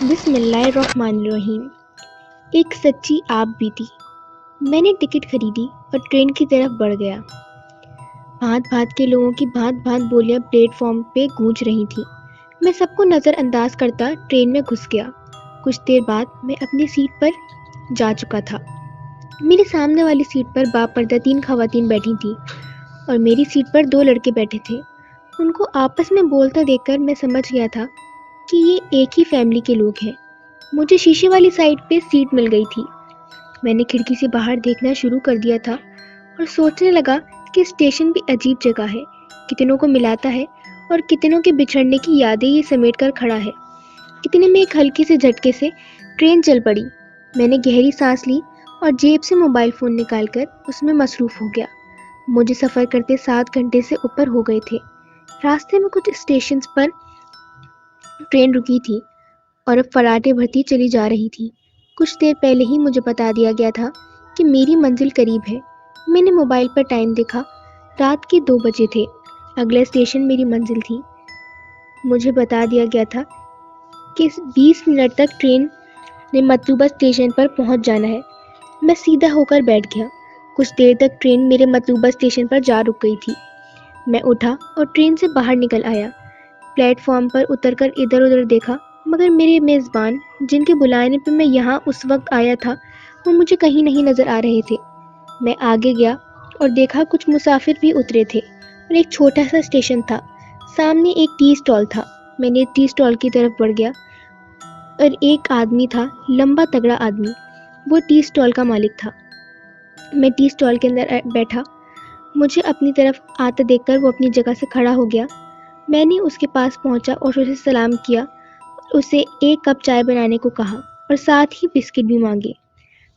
بسم اللہ الرحمن الرحیم۔ ایک سچی آپ بیتی۔ میں نے ٹکٹ خریدی اور ٹرین کی طرف بڑھ گیا۔ بھانت بھانت کے لوگوں کی بھانت بھانت بولیاں پلیٹ فارم پہ گونج رہی تھیں۔ میں سب کو نظر انداز کرتا ٹرین میں گھس گیا۔ کچھ دیر بعد میں اپنی سیٹ پر جا چکا تھا۔ میرے سامنے والی سیٹ پر باپردہ 3 خواتین بیٹھی تھیں اور میری سیٹ پر 2 لڑکے بیٹھے تھے۔ ان کو آپس میں بولتا دیکھ کر میں سمجھ گیا تھا کہ یہ ایک ہی فیملی کے لوگ ہیں۔ مجھے شیشے والی سائڈ پہ سیٹ مل گئی تھی۔ میں نے کھڑکی سے باہر دیکھنا شروع کر دیا تھا اور سوچنے لگا کہ اسٹیشن بھی عجیب جگہ ہے، کتنوں کو ملاتا ہے اور کتنوں کے بچھڑنے کی یادیں یہ سمیٹ کر کھڑا ہے۔ اتنے میں ایک ہلکے سے جھٹکے سے ٹرین چل پڑی۔ میں نے گہری سانس لی اور جیب سے موبائل فون نکال کر اس میں مصروف ہو گیا۔ مجھے سفر کرتے 7 گھنٹے سے اوپر ہو گئے تھے۔ راستے میں کچھ اسٹیشنز پر ٹرین رکی تھی اور اب فراٹے بھرتی چلی جا رہی تھی۔ کچھ دیر پہلے ہی مجھے بتا دیا گیا تھا کہ میری منزل قریب ہے۔ میں نے موبائل پر ٹائم دیکھا، رات کے 2 بجے تھے۔ اگلا اسٹیشن میری منزل تھی۔ مجھے بتا دیا گیا تھا کہ 20 منٹ تک ٹرین نے مطلوبہ اسٹیشن پر پہنچ جانا ہے۔ میں سیدھا ہو کر بیٹھ گیا۔ کچھ دیر تک ٹرین میرے مطلوبہ اسٹیشن پر جا رک گئی تھی۔ میں اٹھا اور ٹرین سے باہر نکل آیا۔ پلیٹ فارم پر اتر کر ادھر ادھر دیکھا، مگر میرے میزبان جن کے بلانے پہ میں یہاں اس وقت آیا تھا وہ مجھے کہیں نہیں نظر آ رہے تھے۔ میں آگے گیا اور دیکھا کچھ مسافر بھی اترے تھے اور ایک چھوٹا سا اسٹیشن تھا۔ سامنے ایک ٹی اسٹال تھا۔ میں نے ٹی اسٹال کی طرف بڑھ گیا اور ایک آدمی تھا، لمبا تگڑا آدمی۔ وہ ٹی اسٹال کا مالک تھا۔ میں ٹی اسٹال کے اندر بیٹھا۔ مجھے اپنی طرف آتا دیکھ کر وہ اپنی جگہ سے کھڑا ہو گیا۔ میں نے اس کے پاس پہنچا اور اسے سلام کیا، اسے 1 کپ چائے بنانے کو کہا اور ساتھ ہی بسکٹ بھی مانگے۔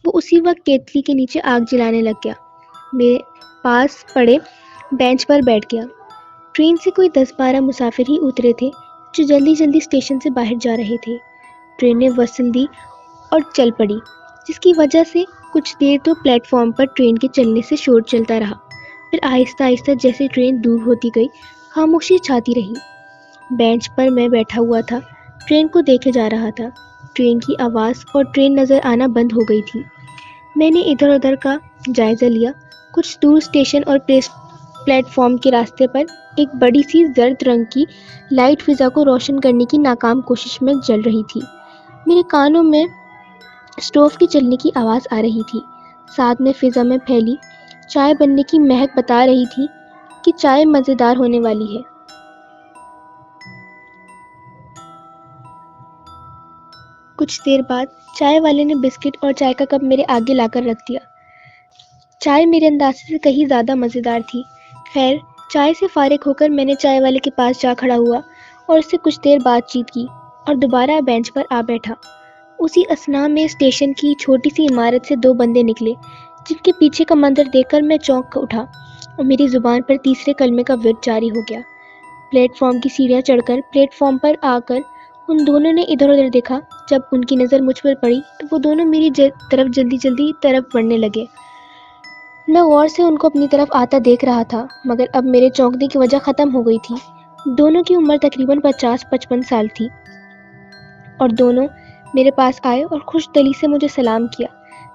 وہ اسی وقت کیتلی کے نیچے آگ جلانے لگ گیا۔ میرے پاس پڑے بینچ پر بیٹھ گیا۔ ٹرین سے کوئی 10-12 مسافر ہی اترے تھے جو جلدی جلدی اسٹیشن سے باہر جا رہے تھے۔ ٹرین نے وصل دی اور چل پڑی، جس کی وجہ سے کچھ دیر تو پلیٹ فارم پر ٹرین کے چلنے سے شور چلتا رہا۔ پھر آہستہ آہستہ جیسے ٹرین دور ہوتی گئی، خاموشی چھاتی رہی۔ بینچ پر میں بیٹھا ہوا تھا، ٹرین کو دیکھے جا رہا تھا۔ ٹرین کی آواز اور ٹرین نظر آنا بند ہو گئی تھی۔ میں نے ادھر ادھر کا جائزہ لیا۔ کچھ دور اسٹیشن اور پلیٹ فارم کے راستے پر ایک بڑی سی زرد رنگ کی لائٹ فضا کو روشن کرنے کی ناکام کوشش میں جل رہی تھی۔ میرے کانوں میں اسٹوو کی چلنے کی آواز آ رہی تھی۔ ساتھ میں فضا میں پھیلی چائے بننے کی مہک بتا رہی تھی کہ چائے مزیدار ہونے والی ہے۔ کچھ دیر بعد چائے والے نے بسکٹ اور چائے کا کپ میرے آگے لا کر رکھ دیا۔ چائے میرے اندازے سے کہیں زیادہ مزیدار تھی۔ خیر، چائے سے فارغ ہو کر میں نے چائے والے کے پاس جا کھڑا ہوا اور اس سے کچھ دیر بات چیت کی اور دوبارہ بینچ پر آ بیٹھا۔ اسی اثناء میں اسٹیشن کی چھوٹی سی عمارت سے 2 بندے نکلے، جن کے پیچھے کا منظر دیکھ کر میں چونک اٹھا اور میری زبان پر تیسرے کلمے کا ورد جاری ہو گیا۔ پلیٹ فارم کی سیڑھیاں چڑھ کر پلیٹ فارم پر آ کر ان دونوں نے ادھر ادھر دیکھا۔ جب ان کی نظر مجھ پر پڑی تو وہ دونوں میری طرف جلدی بڑھنے لگے۔ میں غور سے ان کو اپنی طرف آتا دیکھ رہا تھا، مگر اب میرے چونکنے کی وجہ ختم ہو گئی تھی۔ دونوں کی عمر تقریباً 50-55 سال تھی اور دونوں میرے پاس آئے اور خوش دلی سے مجھے سلام کیا۔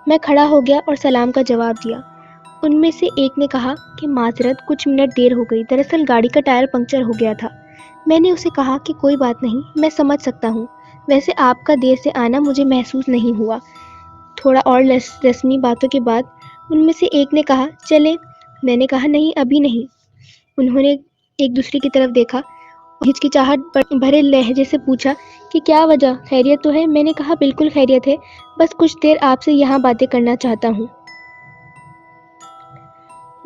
میں کھڑا ہو گیا اور سلام کا جواب دیا۔ ان میں سے ایک نے کہا کہ معذرت، کچھ منٹ دیر ہو گئی، دراصل گاڑی کا ٹائر پنکچر ہو گیا تھا۔ میں نے اسے کہا کہ کوئی بات نہیں، میں سمجھ سکتا ہوں، ویسے آپ کا دیر سے آنا مجھے محسوس نہیں ہوا۔ تھوڑا اور رسمی باتوں کے بعد ان میں سے ایک نے کہا چلیں۔ میں نے کہا نہیں، ابھی نہیں۔ انہوں نے ایک دوسرے کی طرف دیکھا اور ہچکچاہٹ بھرے لہجے سے پوچھا کہ کیا وجہ، خیریت تو ہے؟ میں نے کہا بالکل خیریت ہے، بس کچھ دیر آپ سے یہاں باتیں کرنا چاہتا ہوں۔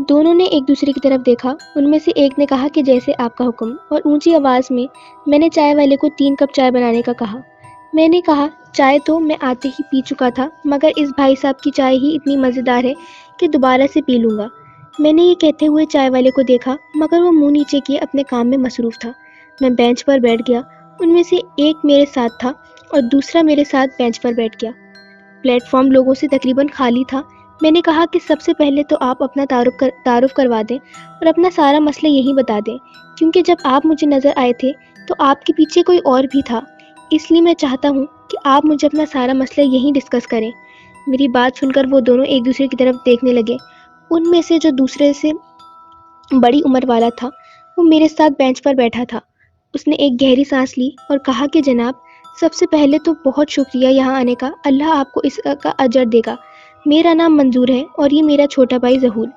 دونوں نے ایک دوسرے کی طرف دیکھا۔ ان میں سے ایک نے کہا کہ جیسے آپ کا حکم، اور اونچی آواز میں نے چائے والے کو 3 کپ چائے بنانے کا کہا۔ میں نے کہا چائے تو میں آتے ہی پی چکا تھا، مگر اس بھائی صاحب کی چائے ہی اتنی مزیدار ہے کہ دوبارہ سے پی لوں گا۔ میں نے یہ کہتے ہوئے چائے والے کو دیکھا، مگر وہ منہ نیچے کیے اپنے کام میں مصروف تھا۔ میں بینچ پر بیٹھ گیا۔ ان میں سے ایک میرے ساتھ تھا اور دوسرا میرے ساتھ بینچ پر بیٹھ گیا۔ پلیٹ فارم لوگوں سے تقریباً خالی تھا۔ میں نے کہا کہ سب سے پہلے تو آپ اپنا تعارف کروا دیں اور اپنا سارا مسئلہ یہی بتا دیں، کیونکہ جب آپ مجھے نظر آئے تھے تو آپ کے پیچھے کوئی اور بھی تھا۔ اس لیے میں چاہتا ہوں کہ آپ مجھے اپنا سارا مسئلہ یہیں ڈسکس کریں۔ میری بات سن کر وہ دونوں ایک دوسرے کی طرف دیکھنے لگے۔ ان میں سے جو دوسرے سے بڑی عمر والا تھا وہ میرے ساتھ بینچ پر بیٹھا تھا۔ اس نے ایک گہری سانس لی اور کہا کہ جناب، سب سے پہلے تو بہت شکریہ یہاں آنے کا، اللہ آپ کو اس کا اجر دے گا۔ میرا نام منظور ہے اور یہ میرا چھوٹا بھائی ظہور۔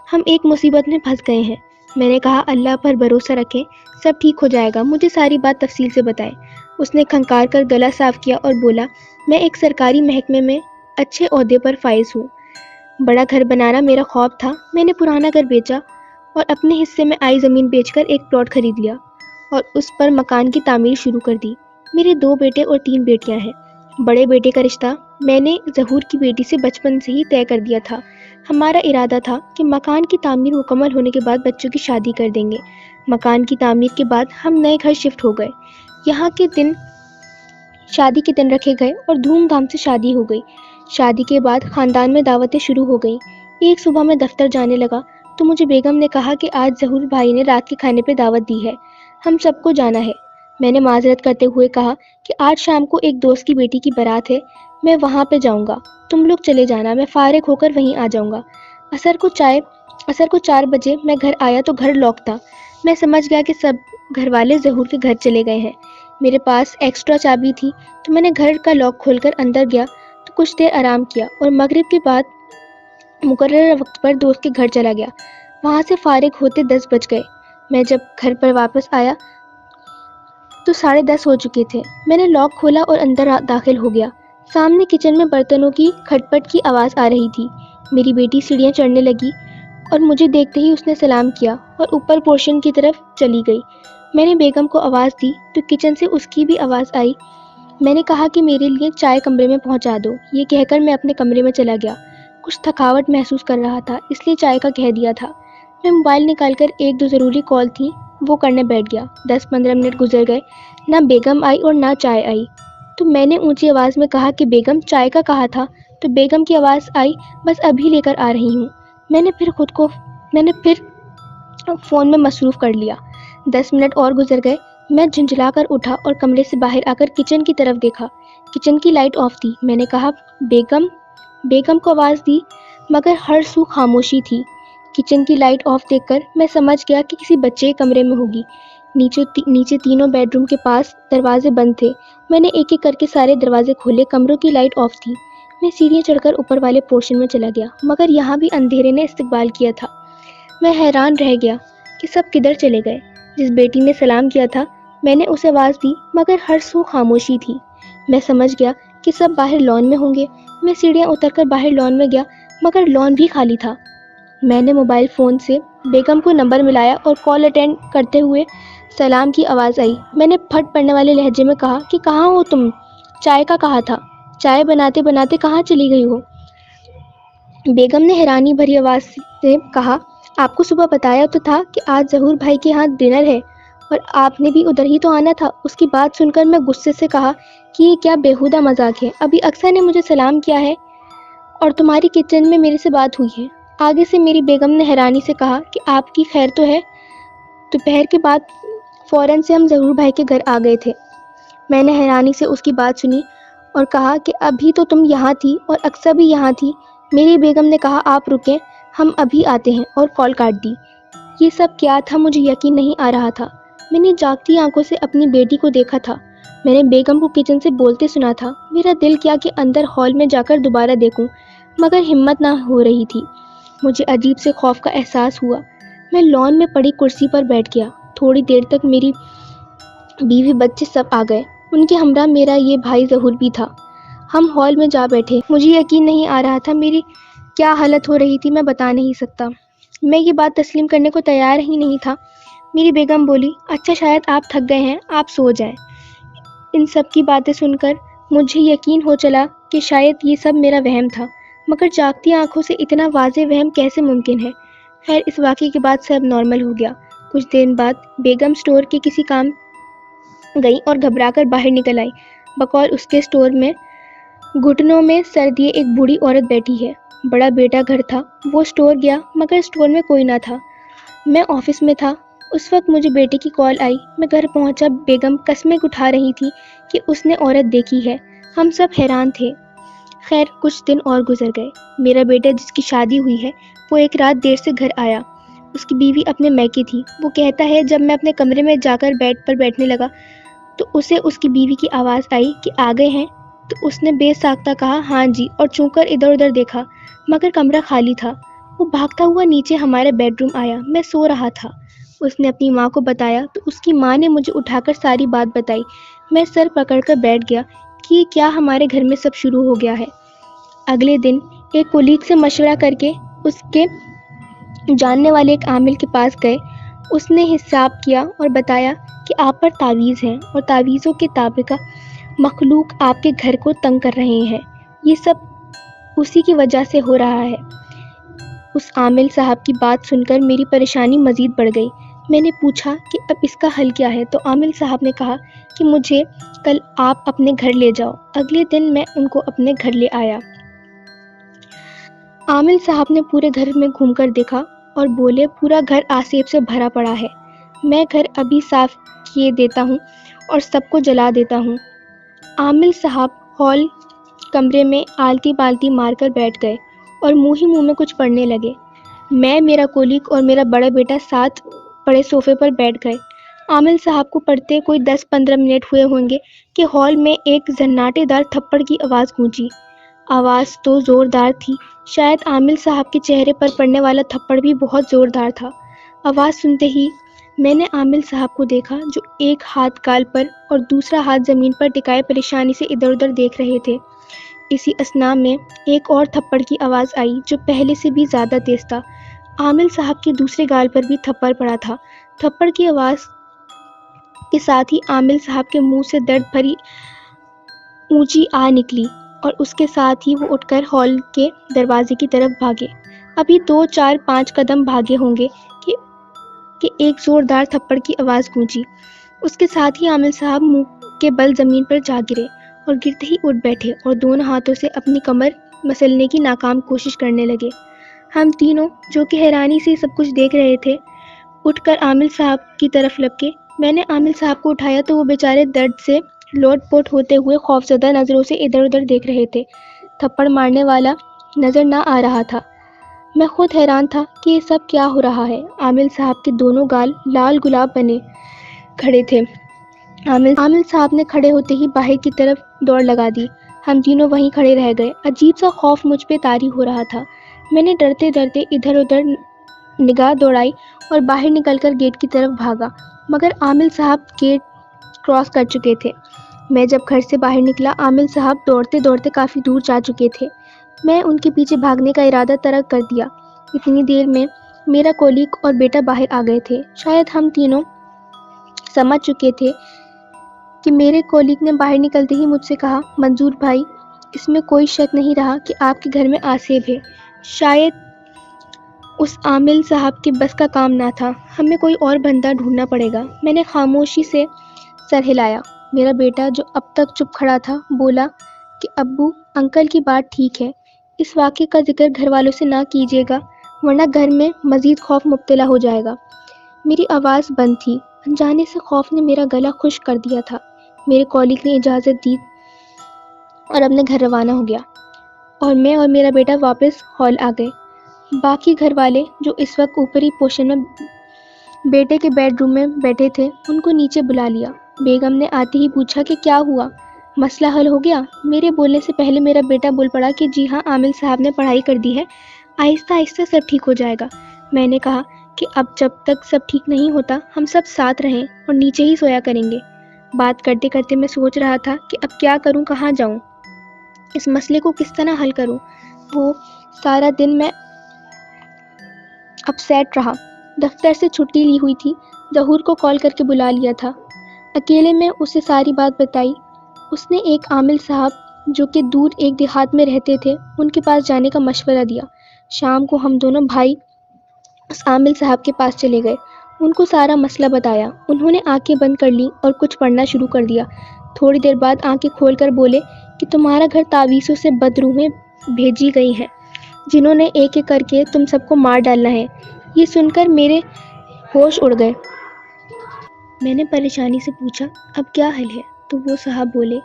ہم ایک مصیبت میں پھنس گئے ہیں۔ میں نے کہا اللہ پر بھروسہ رکھیں، سب ٹھیک ہو جائے گا، مجھے ساری بات تفصیل سے بتائیں۔ اس نے کھنکار کر گلا صاف کیا اور بولا، میں ایک سرکاری محکمے میں اچھے عہدے پر فائز ہوں۔ بڑا گھر بنانا میرا خواب تھا۔ میں نے پرانا گھر بیچا اور اپنے حصے میں آئی زمین بیچ کر ایک پلاٹ خرید لیا اور اس پر مکان کی تعمیر شروع کر دی۔ میرے 2 بیٹے اور 3 بیٹیاں ہیں۔ بڑے بیٹے کا رشتہ میں نے ظہور کی بیٹی سے بچپن سے ہی طے کر دیا تھا۔ ہمارا ارادہ تھا کہ مکان کی تعمیر مکمل ہونے کے بعد بچوں کی شادی کر دیں گے۔ مکان کی تعمیر کے بعد ہم نئے گھر شفٹ ہو گئے۔ یہاں کے دن شادی کے دن رکھے گئے اور دھوم دھام سے شادی ہو گئی۔ شادی کے بعد خاندان میں دعوتیں شروع ہو گئیں۔ ایک صبح میں دفتر جانے لگا تو مجھے بیگم نے کہا کہ آج ظہور بھائی نے رات کے کھانے پہ دعوت دی ہے، ہم سب کو جانا ہے۔ میں نے معذرت کرتے ہوئے کہا کہ آج شام کو ایک دوست کی بیٹی کی بارات ہے، میں وہاں پہ جاؤں گا، تم لوگ چلے جانا، میں فارغ ہو کر وہیں آ جاؤں گا۔ عصر کو 4 بجے میں گھر آیا تو گھر لاک تھا۔ میں سمجھ گیا کہ سب گھر والے ظہور کے گھر چلے گئے ہیں۔ میرے پاس ایکسٹرا چابی تھی تو میں نے گھر کا لاک کھول کر اندر گیا تو کچھ دیر آرام کیا اور مغرب کے بعد مقررہ وقت پر دوست کے گھر چلا گیا۔ وہاں سے فارغ ہوتے 10 بج گئے۔ میں جب گھر پر واپس آیا تو 10:30 ہو چکے تھے۔ میں نے لاک کھولا اور اندر داخل ہو گیا۔ سامنے کچن میں برتنوں کی کھٹ پٹ کی آواز آ رہی تھی۔ میری بیٹی سیڑھیاں چڑھنے لگی اور مجھے دیکھتے ہی اس نے سلام کیا اور اوپر پورشن کی طرف چلی گئی۔ میں نے بیگم کو آواز دی تو کچن سے اس کی بھی آواز آئی۔ میں نے کہا کہ میرے لیے چائے کمرے میں پہنچا دو۔ یہ کہہ کر میں اپنے کمرے میں چلا گیا۔ کچھ تھکاوٹ محسوس کر رہا تھا اس لیے چائے کا کہہ دیا تھا۔ میں موبائل نکال کر 1-2 ضروری کال تھی وہ کرنے بیٹھ گیا۔ 10-15 منٹ گزر گئے، نہ بیگم آئی اور نہ چائے آئی۔ تو میں نے اونچی آواز میں کہا کہ بیگم چائے کا کہا تھا، تو بیگم کی آواز آئی، بس ابھی لے کر آ رہی ہوں۔ میں نے پھر فون میں مصروف کر لیا۔ 10 منٹ اور گزر گئے۔ میں جھنجھلا کر اٹھا اور کمرے سے باہر آ کر کچن کی طرف دیکھا۔ کچن کی لائٹ آف تھی۔ میں نے کہا بیگم کو آواز دی مگر ہر سو خاموشی تھی۔ کچن کی لائٹ آف دیکھ کر میں سمجھ گیا کہ کسی بچے کے کمرے میں ہوگی۔ نیچے تینوں بیڈ روم کے پاس دروازے بند تھے۔ میں نے ایک ایک کر کے سارے دروازے کھولے، کمروں کی لائٹ آف تھی۔ میں سیڑھیاں چڑھ کر اوپر والے پورشن میں چلا گیا مگر یہاں بھی اندھیرے نے استقبال کیا تھا۔ میں حیران رہ گیا کہ سب کدھر چلے گئے۔ جس بیٹی نے سلام کیا تھا میں نے اسے آواز دی مگر ہر سو خاموشی تھی۔ میں سمجھ گیا کہ سب باہر لان میں ہوں گے۔ میں سیڑھیاں اتر کر باہر لان میں گیا مگر لان بھی خالی تھا۔ میں نے موبائل فون سے بیگم کو نمبر ملایا اور کال اٹینڈ کرتے ہوئے سلام کی آواز آئی۔ میں نے پھٹ پڑنے والے لہجے میں کہا کہ کہاں ہو تم؟ چائے کا کہا تھا، چائے بناتے بناتے کہاں چلی گئی ہو؟ بیگم نے حیرانی بھری آواز سے کہا، آپ کو صبح بتایا تو تھا کہ آج ظہور بھائی کے ہاں ڈنر ہے اور آپ نے بھی ادھر ہی تو آنا تھا۔ اس کی بات سن کر میں غصے سے کہا کہ یہ کیا بیہودہ مذاق ہے، ابھی اکثر نے مجھے سلام کیا ہے اور تمہاری کچن میں میرے سے بات ہوئی ہے۔ آگے سے میری بیگم نے حیرانی سے کہا کہ آپ کی خیر تو ہے۔ دوپہر کے بعد فوراً سے ہم ظہور بھائی کے گھر آ گئے تھے۔ میں نے حیرانی سے اس کی بات سنی اور کہا کہ ابھی تو تم یہاں تھی اور اکثر بھی یہاں تھی۔ میری بیگم نے کہا آپ رکیں، ہم ابھی آتے ہیں، اور کال کاٹ دی۔ یہ سب کیا تھا مجھے یقین نہیں آ رہا تھا۔ میں نے جاگتی آنکھوں سے اپنی بیٹی کو دیکھا تھا، میں نے بیگم کو کچن سے بولتے سنا تھا۔ میرا دل کیا کہ اندر ہال میں جا کر دوبارہ دیکھوں مگر ہمت نہ ہو رہی تھی۔ مجھے عجیب سے خوف کا احساس ہوا۔ میں لان میں پڑی کرسی پر بیٹھ گیا۔ تھوڑی دیر تک میری بیوی بچے سب آ گئے، ان کے ہمراہ میرا یہ بھائی ظہور بھی تھا۔ ہم ہال میں جا بیٹھے۔ مجھے یقین نہیں آ رہا تھا، میری کیا حالت ہو رہی تھی میں بتا نہیں سکتا۔ میں یہ بات تسلیم کرنے کو تیار ہی نہیں تھا۔ میری بیگم بولی، اچھا شاید آپ تھک گئے ہیں، آپ سو جائیں۔ ان سب کی باتیں سن کر مجھے یقین ہو چلا کہ شاید یہ سب میرا وہم تھا، مگر جاگتی آنکھوں سے اتنا واضح وہم کیسے ممکن ہے؟ خیر اس واقعے کے بعد سب نارمل ہو گیا۔ کچھ دن بعد بیگم سٹور کے کسی کام گئی اور گھبرا کر باہر نکل آئی۔ بقول اس کے سٹور میں گھٹنوں میں سر دیے ایک بوڑھی عورت بیٹھی ہے۔ بڑا بیٹا گھر تھا، وہ سٹور گیا مگر سٹور میں کوئی نہ تھا۔ میں آفس میں تھا اس وقت مجھے بیٹے کی کال آئی. میں گھر پہنچا. بیگم قسمیں اٹھا رہی تھی کہ اس نے عورت دیکھی ہے. ہم سب حیران تھے. خیر کچھ دن اور گزر گئے. میرا بیٹا جس کی شادی ہوئی ہے وہ ایک رات دیر سے گھر آیا. اس کی بیوی اپنے میکے تھی. وہ کہتا ہے جب میں اپنے کمرے میں جا کر بیڈ پر بیٹھنے لگا تو اسے اس کی بیوی کی آواز آئی کہ آ گئے ہیں. تو اس نے بے ساختہ کہا ہاں جی اور چونک کر ادھر ادھر دیکھا مگر کمرہ خالی تھا. وہ بھاگتا ہوا نیچے ہمارے بیڈ روم آیا. میں سو رہا تھا. اس نے اپنی ماں کو بتایا تو اس کی ماں نے مجھے اٹھا کر ساری بات بتائی. میں سر پکڑ کر بیٹھ گیا کہ یہ کیا ہمارے گھر میں سب شروع ہو گیا ہے. اگلے دن ایک کولیگ سے مشورہ کر کے اس کے جاننے والے ایک عامل کے پاس گئے. اس نے حساب کیا اور بتایا کہ آپ پر تعویذ ہیں اور تعویذوں کے طابق مخلوق آپ کے گھر کو تنگ کر رہے ہیں. یہ سب اسی کی وجہ سے ہو رہا ہے. اس عامل صاحب کی بات سن کر میری پریشانی مزید بڑھ گئی. میں نے پوچھا کہ اب اس کا حل کیا ہے تو عامل صاحب نے کہا کہ مجھے کل آپ اپنے گھر لے جاؤ. اگلے دن میں ان کو اپنے گھر لے آیا. عامل صاحب نے پورے گھر میں گھوم کر دیکھا اور بولے پورا گھر آسیب سے بھرا پڑا ہے. میں گھر ابھی صاف کیے دیتا ہوں اور سب کو جلا دیتا ہوں. عامل صاحب ہال کمرے میں آلتی پالتی مار کر بیٹھ گئے اور منہ ہی منہ میں کچھ پڑھنے لگے. میں میرا کولیگ اور میرا بڑا بیٹا ساتھ پڑے صوفے پر بیٹھ گئے. عامل صاحب کو پڑھتے کوئی 10-15 منٹ ہوئے ہوں گے کہ ہال میں ایک زناٹے دار تھپڑ کی آواز گونجی. آواز تو زوردار تھی. شاید عامل صاحب کے چہرے پر پڑنے والا تھپڑ بھی بہت زوردار تھا. آواز سنتے ہی میں نے عامل صاحب کو دیکھا جو ایک ہاتھ گال پر اور دوسرا ہاتھ زمین پر ٹکائے پریشانی سے ادھر ادھر دیکھ رہے تھے. اسی اثنا میں ایک اور تھپڑ کی آواز آئی جو پہلے سے بھی زیادہ تیز تھا. عامل صاحب کے دوسرے گال پر بھی تھپڑ پڑا تھا. تھپڑ کی آواز کے ساتھ ہی عامل صاحب کے منہ سے درد بھری اونچی آ نکلی اور اس کے ساتھ ہی وہ اٹھ کر ہال کے دروازے کی طرف بھاگے. ابھی 2-4-5 قدم بھاگے ہوں گے کہ ایک زوردار تھپڑ کی آواز گونجی. اس کے ساتھ ہی عامل صاحب منہ کے بل زمین پر جا گرے اور گرتے ہی اٹھ بیٹھے اور دونوں ہاتھوں سے اپنی کمر مسلنے کی ناکام کوشش کرنے لگے. ہم تینوں جو کہ حیرانی سے سب کچھ دیکھ رہے تھے اٹھ کر عامل صاحب کی طرف لپکے. میں نے عامل صاحب کو اٹھایا تو وہ بیچارے درد سے لوٹ پوٹ ہوتے ہوئے خوفزدہ نظروں سے ادھر ادھر دیکھ رہے تھے. تھپڑ مارنے والا نظر نہ آ رہا تھا. میں خود حیران تھا کہ یہ سب کیا ہو رہا ہے. عامل صاحب کے دونوں گال لال گلاب بنے کھڑے تھے. عامل صاحب نے کھڑے ہوتے ہی باہر کی طرف دوڑ لگا دی. ہم تینوں وہیں کھڑے رہ گئے. عجیب سا خوف مجھ پہ طاری ہو رہا تھا. میں نے ڈرتے ڈرتے ادھر ادھر نگاہ دوڑائی اور باہر نکل کر گیٹ کی طرف بھاگا مگر عامل صاحب گیٹ کراس کر چکے تھے. میں جب گھر سے باہر نکلا عامل صاحب دوڑتے دوڑتے کافی دور جا چکے تھے. میں ان کے پیچھے بھاگنے کا ارادہ ترک کر دیا. اتنی دیر میں میرا کولیگ اور بیٹا باہر آ گئے تھے. شاید ہم تینوں سمجھ چکے تھے کہ میرے کولیگ نے باہر نکلتے ہی مجھ سے کہا منظور بھائی اس میں کوئی شک نہیں رہا کہ آپ کے گھر میں آسیب ہے. شاید اس عامل صاحب کے بس کا کام نہ تھا. ہمیں کوئی اور بندہ ڈھونڈنا پڑے گا. میں نے خاموشی سے سر ہلایا. میرا بیٹا جو اب تک چپ کھڑا تھا بولا کہ ابو انکل کی بات ٹھیک ہے. اس واقعے کا ذکر گھر والوں سے نہ کیجیے گا ورنہ گھر میں مزید خوف مبتلا ہو جائے گا. میری آواز بند تھی. انجانے سے خوف نے میرا گلا خشک کر دیا تھا. میرے کولیگ نے اجازت دی اور اپنے گھر روانہ ہو گیا اور میں اور میرا بیٹا واپس ہال آ گئے. باقی گھر والے جو اس وقت اوپری پورشن میں بیٹے کے بیڈ روم میں بیٹھے تھے ان کو نیچے بلا لیا. بیگم نے آتے ہی پوچھا کہ کیا ہوا, مسئلہ حل ہو گیا؟ میرے بولنے سے پہلے میرا بیٹا بول پڑا کہ جی ہاں عامل صاحب نے پڑھائی کر دی ہے, آہستہ آہستہ سب ٹھیک ہو جائے گا. میں نے کہا کہ اب جب تک سب ٹھیک نہیں ہوتا ہم سب ساتھ رہیں اور نیچے ہی سویا کریں گے. بات کرتے کرتے میں سوچ رہا تھا کہ اب کیا کروں, کہاں جاؤں, اس مسئلے کو کس طرح حل کروں. وہ سارا دن میں اپ سیٹ رہا. دفتر سے چھٹی لی ہوئی تھی. ظہور کو کال کر کے بلا لیا تھا. اکیلے میں اسے ساری بات بتائی. اس نے ایک عامل صاحب جو کہ دور ایک دیہات میں رہتے تھے ان کے پاس جانے کا مشورہ دیا. شام کو ہم دونوں بھائی اس عامل صاحب کے پاس چلے گئے. ان کو سارا مسئلہ بتایا. انہوں نے آنکھیں بند کر لی اور کچھ پڑھنا شروع کر دیا. تھوڑی دیر بعد آنکھیں کھول کر بولے کہ تمہارا گھر تعویذوں سے بدروحیں بھیجی گئی ہیں جنہوں نے ایک ایک کر کے تم سب کو مار ڈالنا ہے. یہ سن کر میرے ہوش اڑ گئے. میں نے پریشانی سے پوچھا اب کیا حل ہے؟ تو وہ صاحب بولے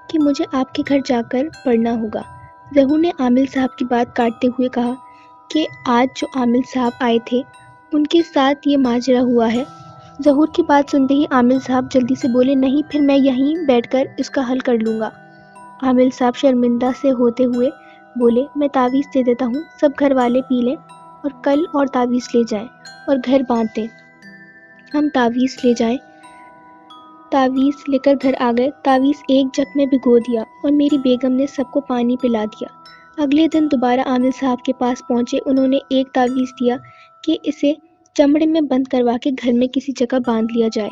کہ مجھے آپ کے گھر جا کر پڑھنا ہوگا۔ ظہور نے عامل صاحب کی بات کاٹتے ہوئے کہا کہ آج جو عامل صاحب آئے تھے ان کے ساتھ یہ ماجرا ہوا ہے۔ ظہور کی بات سنتے ہی عامل صاحب جلدی سے بولے نہیں پھر میں یہیں بیٹھ کر اس کا حل کر لوں گا۔ عامل صاحب شرمندہ سے ہوتے ہوئے بولے میں تعویذ دے دیتا ہوں، سب گھر والے پی لیں اور کل اور تعویذ لے جائیں اور گھر باندھ دیں۔ ہم تعویذ لے کر گھر آ گئے۔ تعویذ ایک جگ میں بھگو دیا اور میری بیگم نے سب کو پانی پلا دیا۔ اگلے دن دوبارہ عامل صاحب کے پاس پہنچے۔ انہوں نے ایک تعویذ دیا کہ اسے چمڑے میں بند کروا کے گھر میں کسی جگہ باندھ لیا جائے،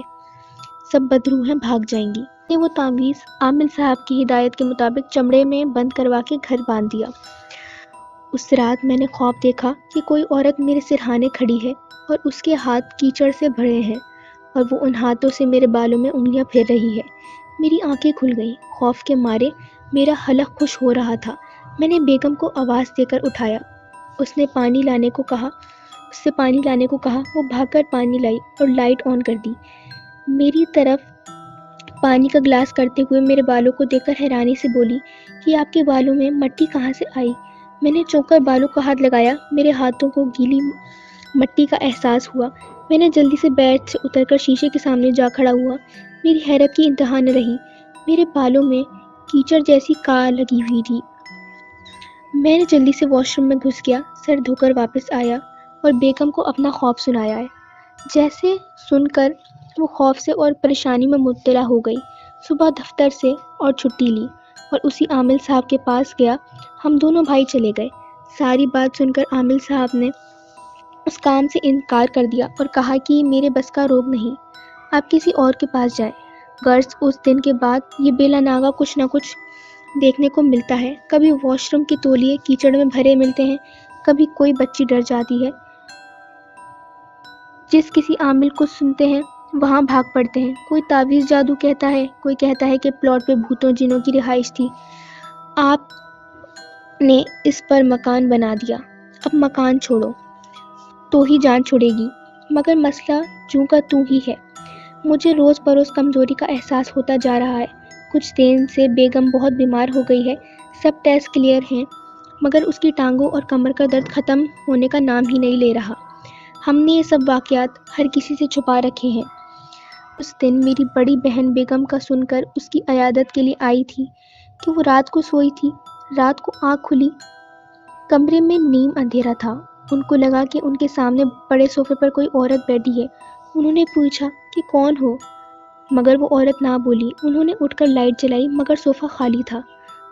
سب بدروحیں بھاگ جائیں گی۔ نے وہ تعویذ عامل صاحب کی ہدایت کے مطابق چمڑے میں بند کروا کے گھر باندھ دیا۔ اس رات میں نے خواب دیکھا کہ کوئی عورت میرے سرہانے کھڑی ہے اور اس کے ہاتھ کیچڑ سے بھرے ہیں اور وہ ان ہاتھوں سے میرے بالوں میں انگلیاں پھیر رہی ہے۔ میری آنکھیں کھل گئیں، خوف کے مارے میرا حلق خوش ہو رہا تھا۔ میں نے بیگم کو آواز دے کر اٹھایا، اس سے پانی لانے کو کہا۔ وہ بھاگ کر پانی لائی اور لائٹ آن کر دی۔ میری طرف پانی کا گلاس کرتے ہوئے میرے بالوں کو دیکھ کر حیرانی سے بولی کہ آپ کے بالوں میں مٹی کہاں سے آئی؟ میں نے چونک کر بالوں کو ہاتھ لگایا، میرے ہاتھوں کو گیلی مٹی کا احساس ہوا۔ میں نے جلدی سے بیڈ سے اتر کر شیشے کے سامنے جا کھڑا ہوا۔ میری حیرت کی انتہا نہ رہی، میرے بالوں میں کیچڑ جیسی کائی لگی ہوئی تھی۔ میں نے جلدی سے واش روم میں گھس گیا، سر دھو کر واپس آیا اور بیگم کو اپنا خواب سنایا ہے۔ جیسے سن کر وہ خوف سے اور پریشانی میں مبتلا ہو گئی۔ صبح دفتر سے اور چھٹی لی اور اسی عامل صاحب کے پاس گیا۔ ہم دونوں بھائی چلے گئے۔ ساری بات سن کر عامل صاحب نے اس کام سے انکار کر دیا اور کہا کہ میرے بس کا روگ نہیں، آپ کسی اور کے پاس جائیں۔ غرض اس دن کے بعد یہ بلا ناغہ کچھ نہ کچھ دیکھنے کو ملتا ہے۔ کبھی واش روم کے تولیے کیچڑ میں بھرے ملتے ہیں، کبھی کوئی بچی ڈر جاتی ہے، جس کسی عامل کو سنتے ہیں وہاں بھاگ پڑتے ہیں۔ کوئی تعویذ جادو کہتا ہے، کوئی کہتا ہے کہ پلاٹ پہ بھوتوں جنوں کی رہائش تھی، آپ نے اس پر مکان بنا دیا، اب مکان چھوڑو تو ہی جان چھڑے گی۔ مگر مسئلہ جوں کا توں ہی ہے۔ مجھے روز بروز کمزوری کا احساس ہوتا جا رہا ہے۔ کچھ دن سے بیگم بہت بیمار ہو گئی ہے، سب ٹیسٹ کلیئر ہیں، مگر اس کی ٹانگوں اور کمر کا درد ختم ہونے کا نام ہی نہیں لے رہا۔ ہم نے یہ سب واقعات ہر کسی سے چھپا رکھے ہیں۔ اس دن میری بڑی بہن بیگم کا سن کر اس کی عیادت کے لیے آئی تھی کہ وہ رات کو سوئی تھی۔ رات کو آنکھ کھلی، کمرے میں نیم اندھیرا تھا۔ ان کو لگا کہ ان کے سامنے بڑے صوفے پر کوئی عورت بیٹھی ہے۔ انہوں نے پوچھا کہ کون ہو، مگر وہ عورت نہ بولی۔ انہوں نے اٹھ کر لائٹ جلائی مگر صوفہ خالی تھا۔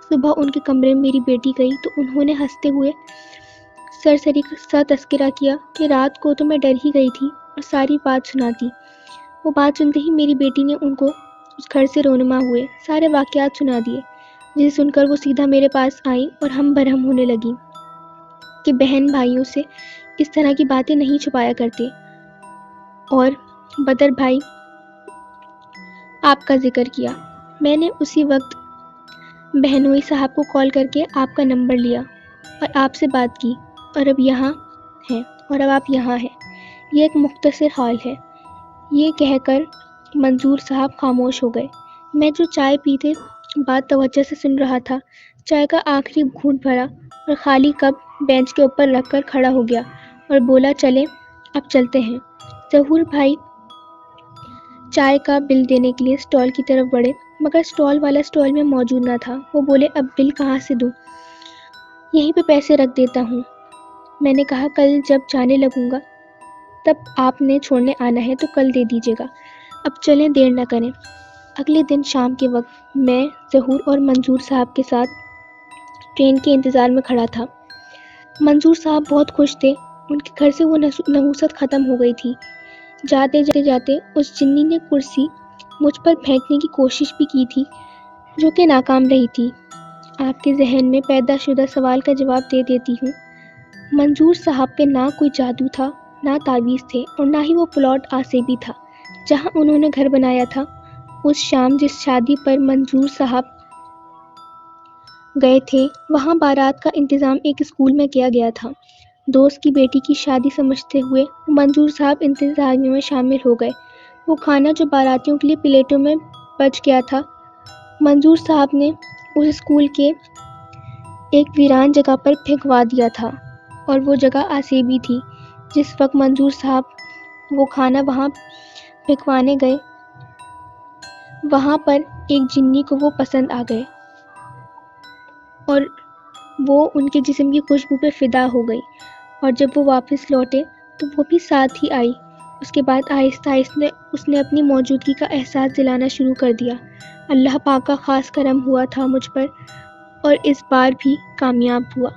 صبح ان کے کمرے میں میری بیٹی گئی تو انہوں نے ہنستے ہوئے سرسری سا تذکرہ کیا کہ رات کو تو میں ڈر ہی گئی تھی اور ساری بات سناتی۔ وہ بات سنتے ہی میری بیٹی نے ان کو اس گھر سے رونما ہوئے سارے واقعات سنا دیے، جسے سن کر وہ سیدھا میرے پاس آئیں اور ہم برہم ہونے لگی کہ بہن بھائیوں سے اس طرح کی باتیں نہیں چھپایا کرتے۔ اور بدر بھائی آپ کا ذکر کیا۔ میں نے اسی وقت بہنوئی صاحب کو کال کر کے آپ کا نمبر لیا اور آپ سے بات کی اور اب آپ یہاں ہیں۔ یہ ایک مختصر حال ہے۔ یہ کہہ کر منظور صاحب خاموش ہو گئے۔ میں جو چائے پیتے بات توجہ سے سن رہا تھا، چائے کا آخری گھونٹ بھرا اور خالی کپ بینچ کے اوپر رکھ کر کھڑا ہو گیا اور بولا چلیں اب چلتے ہیں۔ ظہور بھائی چائے کا بل دینے کے لیے اسٹال کی طرف بڑھے مگر اسٹال والا اسٹال میں موجود نہ تھا۔ وہ بولے اب بل کہاں سے دوں، یہیں پہ پیسے رکھ دیتا ہوں۔ میں نے کہا کل جب جانے لگوں گا تب آپ نے چھوڑنے آنا ہے تو کل دے دیجیے گا، اب چلیں دیر نہ کریں۔ اگلے دن شام کے وقت میں ظہور اور منظور صاحب کے ساتھ ٹرین کے انتظار میں کھڑا تھا۔ منظور صاحب بہت خوش تھے، ان کے گھر سے وہ نحوست ختم ہو گئی تھی۔ جاتے جاتے اس جنی نے کرسی مجھ پر پھینکنے کی کوشش بھی کی تھی جو کہ ناکام رہی تھی۔ آپ کے ذہن میں پیدا شدہ سوال کا جواب دے دیتی ہوں۔ منظور صاحب پہ نہ کوئی جادو تھا، نہ تعویذ تھے اور نہ ہی وہ پلاٹ آسیبی تھا جہاں انہوں نے گھر بنایا تھا۔ اس شام جس شادی پر منظور صاحب گئے تھے وہاں بارات کا انتظام ایک اسکول میں کیا گیا تھا۔ دوست کی بیٹی کی شادی سمجھتے ہوئے منظور صاحب انتظامیہ میں شامل ہو گئے۔ وہ کھانا جو باراتیوں کے لیے پلیٹوں میں بچ گیا تھا، منظور صاحب نے اس اسکول کے ایک ویران جگہ پر پھینکوا دیا تھا، اور وہ جگہ آسیبی تھی۔ جس وقت منظور صاحب وہ کھانا وہاں پھینکوانے گئے، وہاں پر ایک جنی کو وہ پسند آ گئے اور وہ ان کے جسم کی خوشبو پہ فدا ہو گئی، اور جب وہ واپس لوٹے تو وہ بھی ساتھ ہی آئی۔ اس کے بعد آہستہ آہستہ اس نے اپنی موجودگی کا احساس دلانا شروع کر دیا۔ اللہ پاک کا خاص کرم ہوا تھا مجھ پر، اور اس بار بھی کامیاب ہوا۔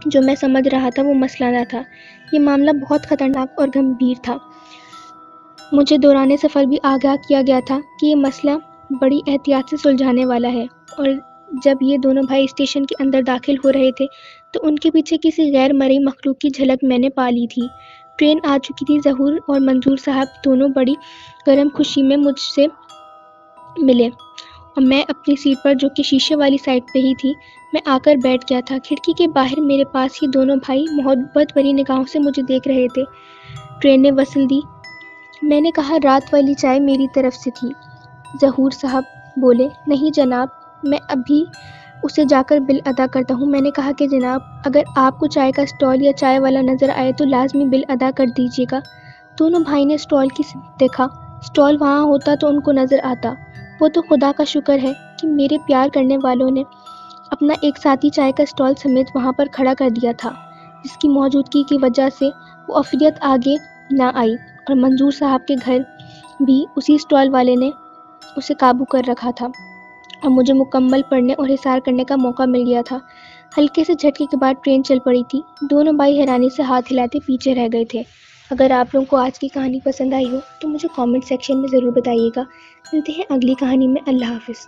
جو میں سمجھ رہا تھا وہ مسئلہ نہ تھا، یہ معاملہ بہت خطرناک اور گمبھیر تھا۔ مجھے دوران سفر بھی آگاہ کیا گیا تھا کہ یہ مسئلہ بڑی احتیاط سے سلجھانے والا ہے، اور جب یہ دونوں بھائی اسٹیشن کے اندر داخل ہو رہے تھے تو ان کے پیچھے کسی غیر مرئی مخلوق کی جھلک میں نے پا لی تھی۔ ٹرین آ چکی تھی۔ ظہور اور منظور صاحب دونوں بڑی گرم خوشی میں مجھ سے ملے، اور میں اپنی سیٹ پر جو کہ شیشے والی سائڈ پہ ہی تھی میں آ کر بیٹھ گیا تھا۔ کھڑکی کے باہر میرے پاس یہ دونوں بھائی محبت بھری نگاہوں سے مجھے دیکھ رہے تھے۔ ٹرین نے وصل دی۔ میں نے کہا رات والی چائے میری طرف سے تھی۔ ظہور صاحب بولے نہیں جناب، میں ابھی اسے جا کر بل ادا کرتا ہوں۔ میں نے کہا کہ جناب اگر آپ کو چائے کا اسٹال یا چائے والا نظر آئے تو لازمی بل ادا کر دیجیے گا۔ دونوں بھائی نے اسٹال کی سمت دیکھا۔ اسٹال وہاں ہوتا تو ان کو نظر آتا۔ وہ تو خدا کا شکر ہے کہ میرے پیار کرنے والوں نے اپنا ایک ساتھی چائے کا اسٹال سمیت وہاں پر کھڑا کر دیا تھا، جس کی موجودگی کی وجہ سے وہ افریت آگے نہ آئی، اور منظور صاحب کے گھر بھی اسی اسٹال والے نے اسے قابو کر رکھا تھا، اور مجھے مکمل پڑھنے اور حصار کرنے کا موقع مل گیا تھا۔ ہلکے سے جھٹکے کے بعد ٹرین چل پڑی تھی۔ دونوں بھائی حیرانی سے ہاتھ ہلاتے پیچھے رہ گئے تھے۔ اگر آپ لوگوں کو آج کی کہانی پسند آئی ہو تو مجھے کامنٹ سیکشن میں ضرور بتائیے گا۔ ملتے ہیں اگلی کہانی میں۔ اللہ حافظ۔